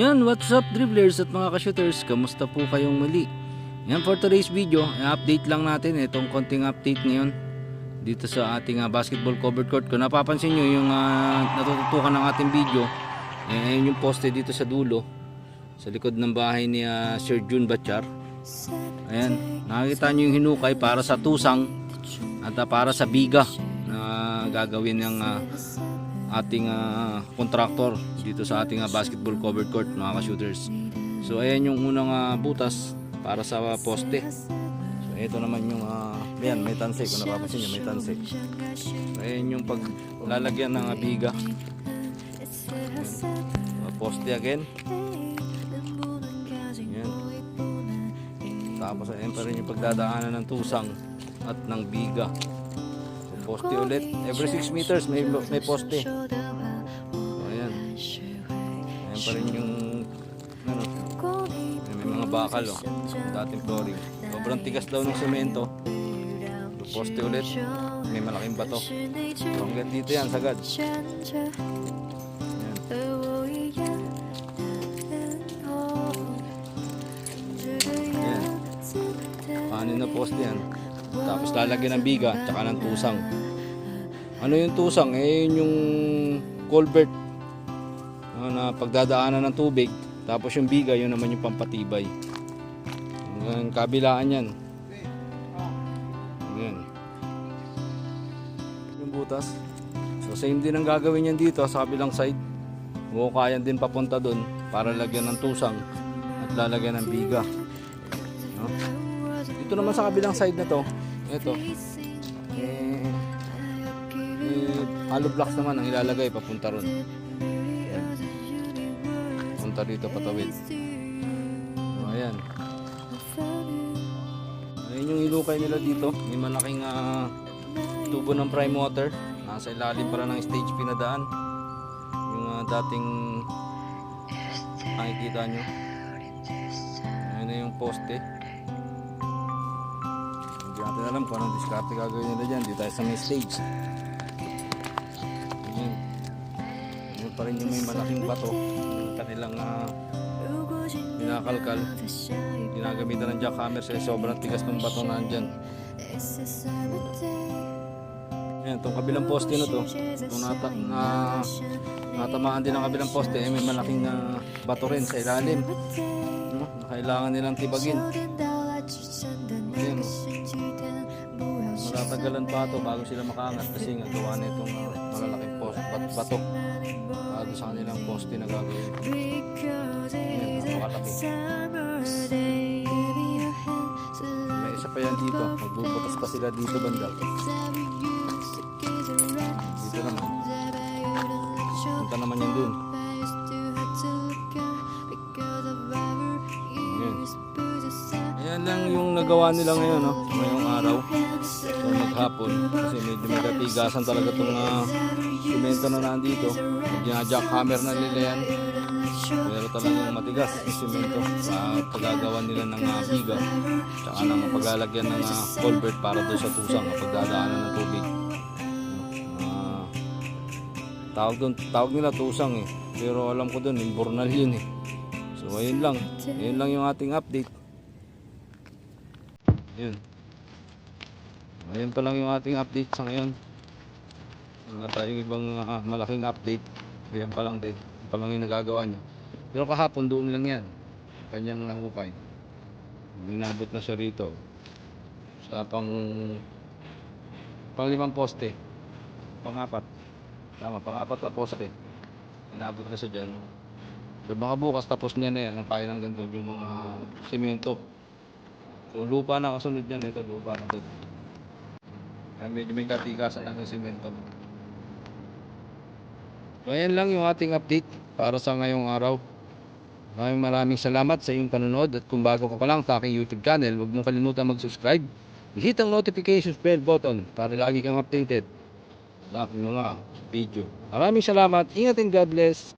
Yan, what's up dribblers at mga ka-shooters? Kamusta po kayong muli? Yan, for today's video, update lang natin itong konting update ngayon dito sa ating basketball covered court. Kung napapansin nyo yung natututukan ng ating video, yung poste dito sa dulo sa likod ng bahay ni Sir June Batchar. Ayan, nakikita nyo yung hinukay para sa tusang at para sa biga na gagawin ng ating contractor dito sa ating basketball covered court, mga ka-shooters. So ayan yung unang butas para sa poste. So ito naman yung ayan, may tansik. Kung napapansin nyo, may tansik. So ayan yung paglalagyan ng biga. Poste again. Ayan. Tapos ayan pa rin yung pagdadaanan ng tusang at ng biga. Poste ulit. Every 6 meters may poste. So, ayan. Ayan pa rin yung may mga bakal dating flooring. Sobrang tigas daw ng semento. Poste ulit. May malaking bato. So, hanggang dito yan sagad. Ayan. Ayan. Paano na poste yan? Tapos lalagyan ng biga tsaka ng tusang. Ano yung tusang? Yun yung culvert na pagdadaanan ng tubig. Tapos yung biga, yun naman yung pampatibay. Hanggang kabilaan yan. Ayan. Yung butas. So same din ang gagawin yan dito sa kabilang side. Hukayan din papunta dun para lagyan ng tusang at lalagyan ng biga. No? Dito naman sa kabilang side na to, ito hollow blocks naman ang ilalagay papunta ron. Punta dito patawid. So, ayan. Ayan yung ilukay nila dito. May malaking tubo ng prime water. Nasa ilalim para ng stage pinadaan. Yung dating nakikita nyo. Ayan na yung poste. Hindi natin alam kung anong diskarte gagawin nila dyan. Di tayo sa may stage. Yun pa rin yung may malaking bato. Yung kanilang pinakalkal. Ginagamitan ng jackhammer sa sobrang tigas ng bato na andyan. Ayan, itong kabilang poste na to. Itong natamaan din ang kabilang poste. May malaking bato rin sa ilalim. Kailangan nilang tibagin. Ayan, matatagalan pa ito bago sila makaangat kasi nga gawa na itong malalaking bato bago sa kanilang poste na gagawin. Ayan, napakalaki. May isa pa yan dito, magbubutas pa sila dito banda. Dito naman punta naman yan dun. Ayan lang yung nagawa nila ngayon, no? Ngayong araw. So maghapon kasi medyo may katigasan talaga itong simento na nandito. Gina-jackhammer na nila yan. Pero talagang matigas yung simento sa paggagawa nila ng biga tsaka ng paglalagyan ng culvert para doon sa tusang na pagdadaanan ng tubig. Tawag nila tusang pero alam ko doon imbornal yun So ayun lang yung ating update. Ayun pa lang yung ating update sa ngayon. Wala tayong ibang malaking update. Ayan pa lang din. Ayan pa lang yung nagagawa nyo. Pero kahapon doon lang yan. Kanyang nahukay. Inabot na siya rito. Sa pang-limang poste. Pang-apat. Tama, pang-apat na poste. Inabot na siya dyan. So baka bukas tapos niya na yan. Ang kaya ng ganito yung mga simento. So lupa na kasunod yan. Ito lupa na doon. Kaya medyo may katigasan ng simento. So ayan lang yung ating update para sa ngayong araw. Maraming salamat sa iyong panonood. At kung bago ka pa lang sa aking YouTube channel, huwag mong kalimutan mag-subscribe. I-hit ang notifications bell button para lagi kang updated sa aking mga video. Maraming salamat. Ingat and God bless.